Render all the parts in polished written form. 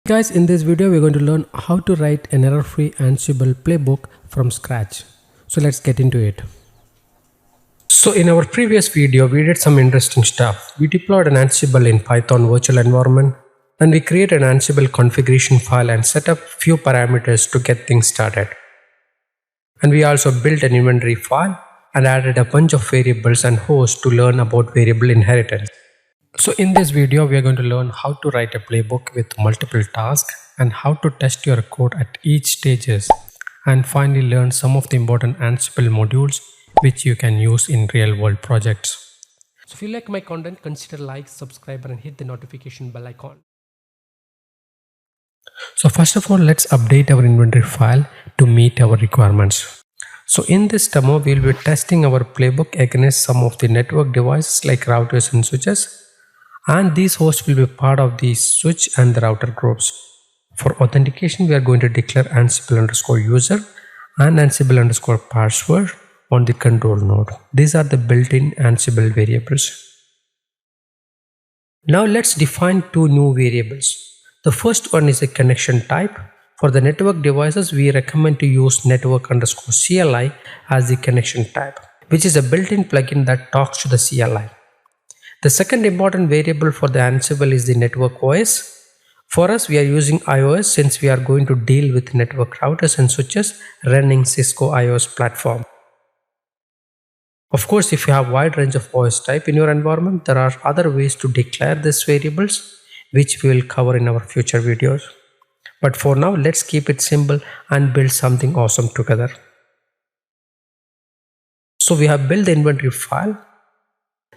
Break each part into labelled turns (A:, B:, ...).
A: Guys, in this video we're going to learn how to write an error-free Ansible playbook from scratch. So let's get into it. So in our previous video we did some interesting stuff. We deployed an Ansible in Python virtual environment, and we created an Ansible configuration file and set up few parameters to get things started. And we also built an inventory file and added a bunch of variables and hosts to learn about variable inheritance. So in this video we are going to learn how to write a playbook with multiple tasks and how to test your code at each stages, and finally learn some of the important Ansible modules which you can use in real world projects. So if you like my content, consider like, subscribe and hit the notification bell icon. So first of all, let's update our inventory file to meet our requirements. So in this demo we will be testing our playbook against some of the network devices like routers and switches. And these hosts will be part of the switch and the router groups. For authentication, we are going to declare Ansible_user and Ansible_password on the control node. These are the built-in Ansible variables. Now let's define two new variables. The first one is a connection type. For the network devices, we recommend to use network_CLI as the connection type, which is a built-in plugin that talks to the CLI. The second important variable for the Ansible is the network OS. For us, we are using iOS since we are going to deal with network routers and switches running Cisco iOS platform. Of course, if you have a wide range of OS type in your environment, there are other ways to declare these variables, which we will cover in our future videos. But for now, let's keep it simple and build something awesome together. So we have built the inventory file.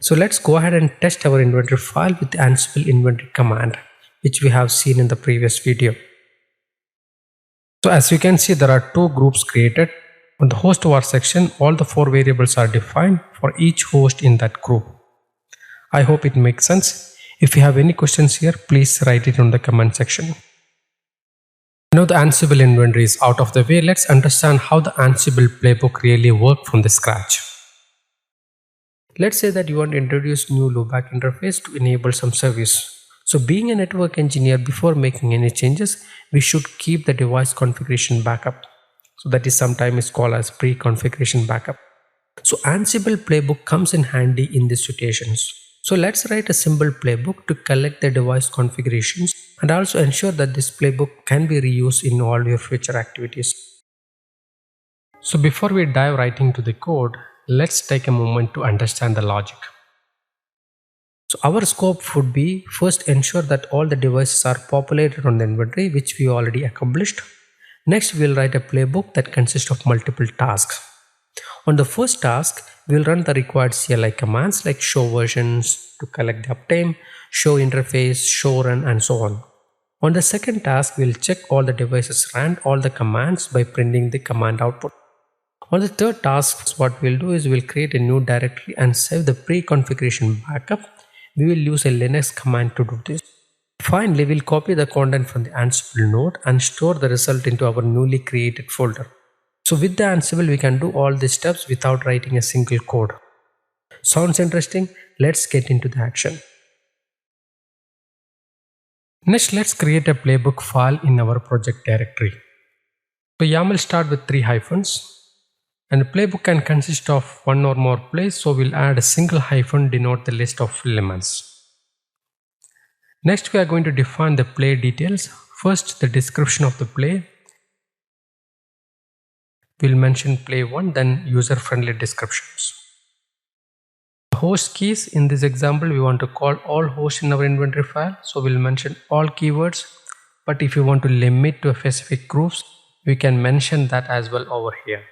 A: So let's go ahead and test our inventory file with the Ansible inventory command, which we have seen in the previous video. So as you can see, there are two groups created. On the host var section, all the four variables are defined for each host in that group. I hope it makes sense. If you have any questions here, please write it in the comment section. Now the Ansible inventory is out of the way. Let's understand how the Ansible playbook really works from the scratch. Let's say that you want to introduce new loopback interface to enable some service. So being a network engineer, before making any changes, we should keep the device configuration backup. So that is sometimes called as pre-configuration backup. So Ansible playbook comes in handy in these situations. So let's write a simple playbook to collect the device configurations and also ensure that this playbook can be reused in all your future activities. So before we dive right into the code, let's take a moment to understand the logic. So our scope would be first ensure that all the devices are populated on the inventory, which we already accomplished. Next, we'll write a playbook that consists of multiple tasks. On the first task, we'll run the required CLI commands like show versions to collect the uptime, show interface, show run, and so on. On the second task, we'll check all the devices ran all the commands by printing the command output. On the third task, what we'll do is we'll create a new directory and save the pre-configuration backup. We will use a Linux command to do this. Finally, we'll copy the content from the Ansible node and store the result into our newly created folder. So with the Ansible, we can do all these steps without writing a single code. Sounds interesting? Let's get into the action. Next, let's create a playbook file in our project directory. So YAML start with 3 hyphens. And a playbook can consist of one or more plays, so we'll add a single hyphen denote the list of elements. Next, we are going to define the play details. First, the description of the play. We'll mention play 1, then user-friendly descriptions. Host keys, in this example, we want to call all hosts in our inventory file, so we'll mention all keywords. But if you want to limit to a specific groups, we can mention that as well over here.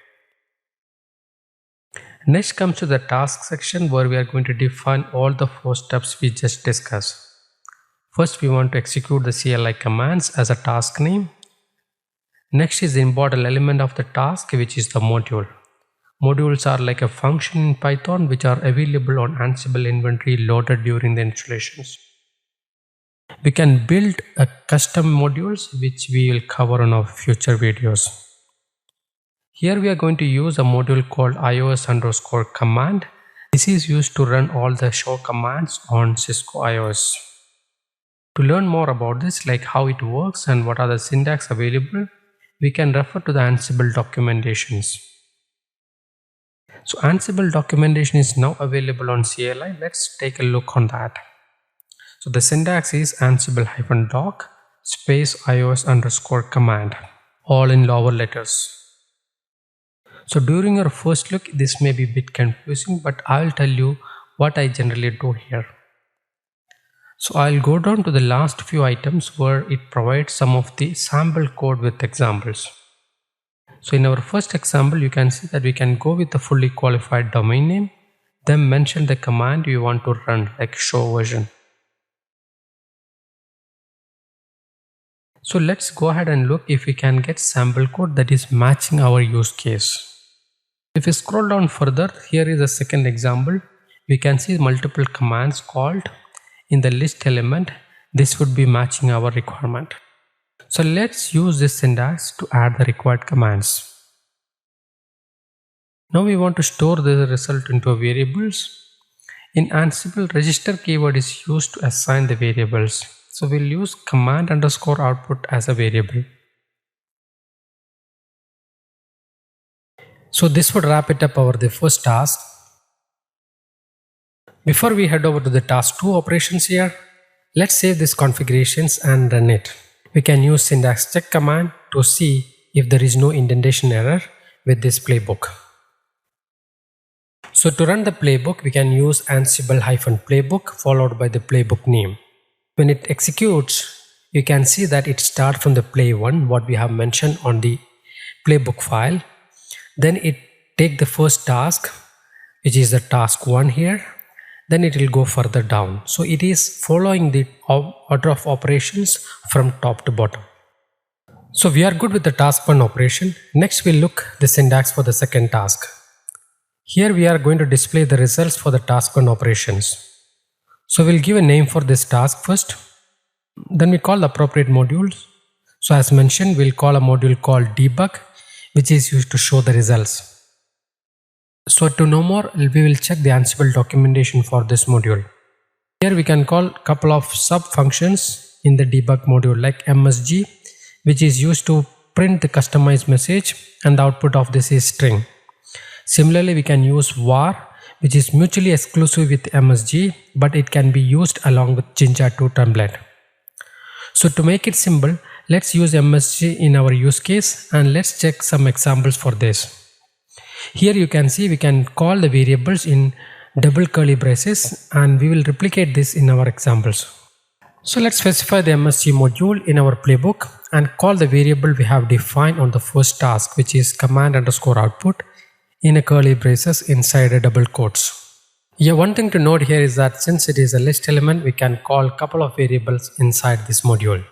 A: Next comes to the task section where we are going to define all the 4 steps we just discussed. First, we want to execute the CLI commands as a task name. Next is the important element of the task, which is the module. Modules are like a function in Python which are available on Ansible inventory loaded during the installations. We can build a custom modules which we will cover on our future videos. Here we are going to use a module called iOS_command. This is used to run all the show commands on Cisco iOS. To learn more about this, like how it works and what are the syntax available, we can refer to the Ansible documentations. So Ansible documentation is now available on CLI. Let's take a look on that. So the syntax is Ansible-doc space ios_command, all in lower letters. So during your first look, this may be a bit confusing, but I'll tell you what I generally do here. So I'll go down to the last few items where it provides some of the sample code with examples. So in our first example, you can see that we can go with the fully qualified domain name, then mention the command you want to run, like show version. So let's go ahead and look if we can get sample code that is matching our use case. If we scroll down further, here is a second example. We can see multiple commands called in the list element. This would be matching our requirement. So let's use this syntax to add the required commands. Now we want to store the result into variables. In Ansible, register keyword is used to assign the variables. So we'll use command_output as a variable. So this would wrap it up over the first task. Before we head over to the task 2 operations here, let's save these configurations and run it. We can use syntax check command to see if there is no indentation error with this playbook. So to run the playbook, we can use Ansible-playbook followed by the playbook name. When it executes, you can see that it starts from the play1, what we have mentioned on the playbook file. Then it take the first task, which is the task 1 here. Then it will go further down. So it is following the order of operations from top to bottom. So we are good with the task 1 operation. Next we'll look the syntax for the second task. Here we are going to display the results for the task 1 operations. So we'll give a name for this task first. Then we call the appropriate modules. So as mentioned, we'll call a module called debug, which is used to show the results. So to know more, we will check the Ansible documentation for this module. Here we can call a couple of sub functions in the debug module like MSG, which is used to print the customized message, and the output of this is string. Similarly, we can use var, which is mutually exclusive with MSG, but it can be used along with Jinja 2 template. So to make it simple, let's use MSG in our use case, and let's check some examples for this. Here you can see we can call the variables in double curly braces, and we will replicate this in our examples. So let's specify the MSG module in our playbook and call the variable we have defined on the first task, which is command_output in a curly braces inside a double quotes. Yeah, one thing to note here is that since it is a list element, we can call a couple of variables inside this module.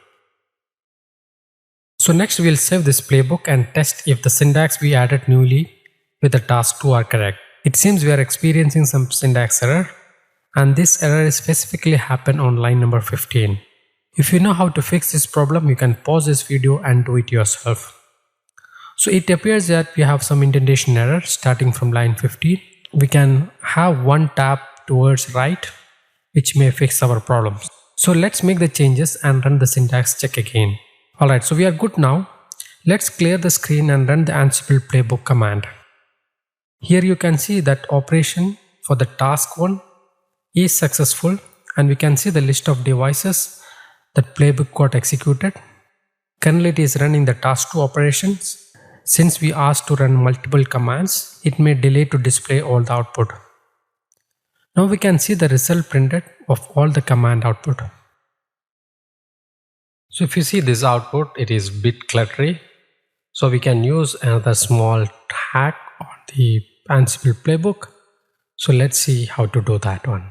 A: So next we'll save this playbook and test if the syntax we added newly with the task 2 are correct. It seems we are experiencing some syntax error, and this error specifically happened on line number 15. If you know how to fix this problem, you can pause this video and do it yourself. So it appears that we have some indentation error starting from line 15. We can have one tab towards right, which may fix our problems. So let's make the changes and run the syntax check again. Alright, so we are good now. Let's clear the screen and run the Ansible playbook command. Here you can see that operation for the task 1 is successful, and we can see the list of devices that playbook got executed. Currently it is running the task 2 operations. Since we asked to run multiple commands, it may delay to display all the output. Now we can see the result printed of all the command output. So if you see this output, it is a bit cluttery. So we can use another small hack on the Ansible playbook. So let's see how to do that one.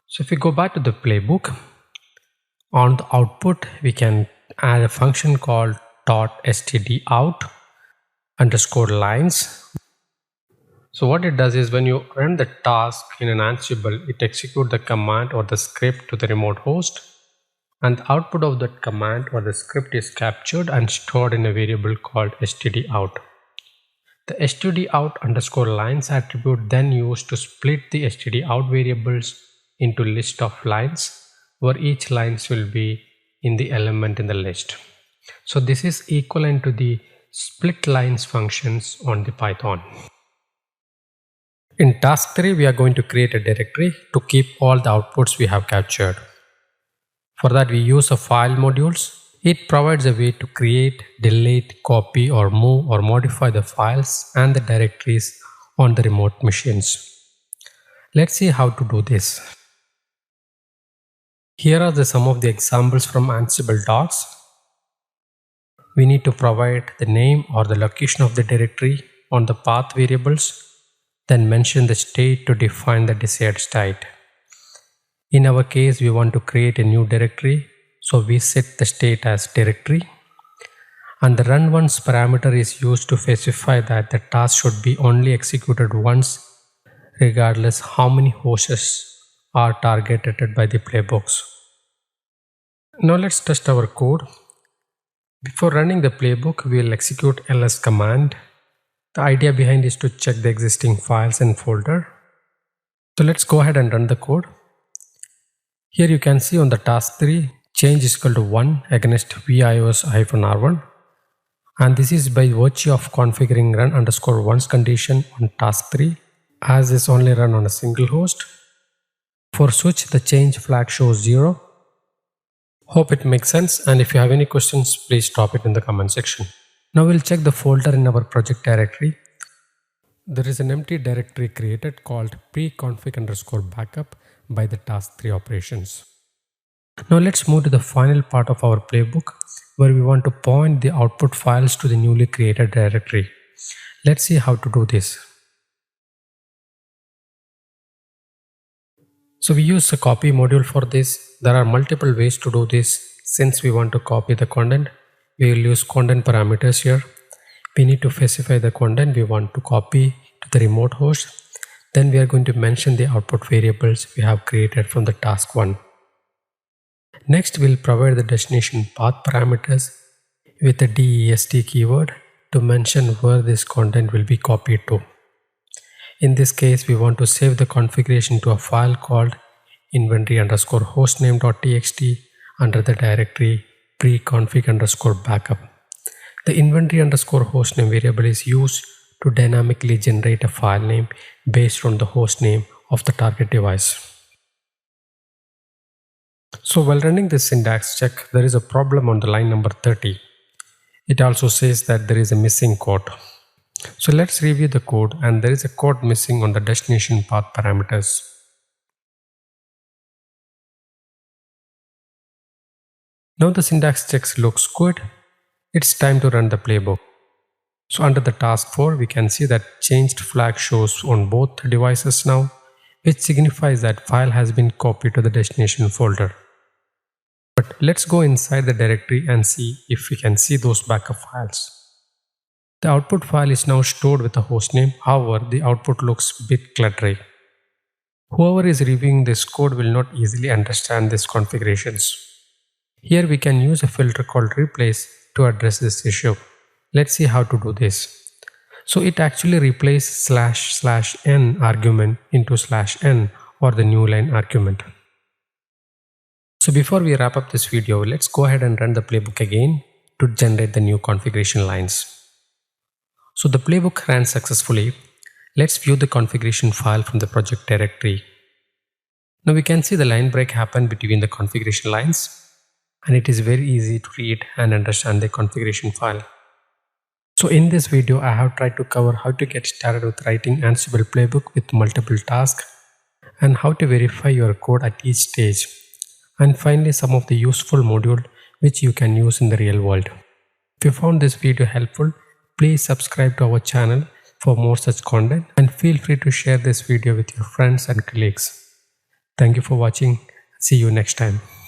A: So if we go back to the playbook, on the output, we can add a function called .stdout_lines. So what it does is when you run the task in an Ansible, it executes the command or the script to the remote host, and the output of that command or the script is captured and stored in a variable called stdout. The stdout_lines attribute then used to split the stdout variables into list of lines where each lines will be in the element in the list. So this is equivalent to the split lines functions on the Python. In task 3, we are going to create a directory to keep all the outputs we have captured. For that, we use a file modules. It provides a way to create, delete, copy or move or modify the files and the directories on the remote machines. Let's see how to do this. Here are some of the examples from Ansible docs. We need to provide the name or the location of the directory on the path variables, then mention the state to define the desired state. In our case, we want to create a new directory, so we set the state as directory. And the run once parameter is used to specify that the task should be only executed once, regardless how many hosts are targeted by the playbooks. Now let's test our code. Before running the playbook, we will execute ls command. The idea behind is to check the existing files and folder. So let's go ahead and run the code. Here you can see on the task 3, change is equal to 1 against vios-r1. And this is by virtue of configuring run_once condition on task 3, as is only run on a single host. For switch, the change flag shows 0. Hope it makes sense, and if you have any questions, please drop it in the comment section. Now we'll check the folder in our project directory. There is an empty directory created called pre-config_backup by the task 3 operations. Now let's move to the final part of our playbook, where we want to point the output files to the newly created directory. Let's see how to do this. So we use a copy module for this. There are multiple ways to do this. Since we want to copy the content, we will use content parameters here. We need to specify the content we want to copy to the remote host. Then we are going to mention the output variables we have created from the task 1. Next, we'll provide the destination path parameters with the dest keyword to mention where this content will be copied to. In this case, we want to save the configuration to a file called inventory_hostname.txt under the directory pre-config_backup. The inventory_hostname variable is used to dynamically generate a file name based on the host name of the target device. So while running this syntax check, there is a problem on the line number 30. It also says that there is a missing code. So let's review the code, and there is a code missing on the destination path parameters. Now the syntax checks looks good. It's time to run the playbook. So under the task 4, we can see that changed flag shows on both devices now, which signifies that file has been copied to the destination folder. But let's go inside the directory and see if we can see those backup files. The output file is now stored with a hostname. However, the output looks a bit cluttery. Whoever is reviewing this code will not easily understand these configurations. Here we can use a filter called replace to address this issue. Let's see how to do this. So it actually replaces /n argument into /n or the new line argument. So before we wrap up this video, let's go ahead and run the playbook again to generate the new configuration lines. So the playbook ran successfully. Let's view the configuration file from the project directory. Now we can see the line break happen between the configuration lines, and it is very easy to read and understand the configuration file. So in this video, I have tried to cover how to get started with writing Ansible playbook with multiple tasks and how to verify your code at each stage. And finally, some of the useful module which you can use in the real world. If you found this video helpful, please subscribe to our channel for more such content, and feel free to share this video with your friends and colleagues. Thank you for watching. See you next time.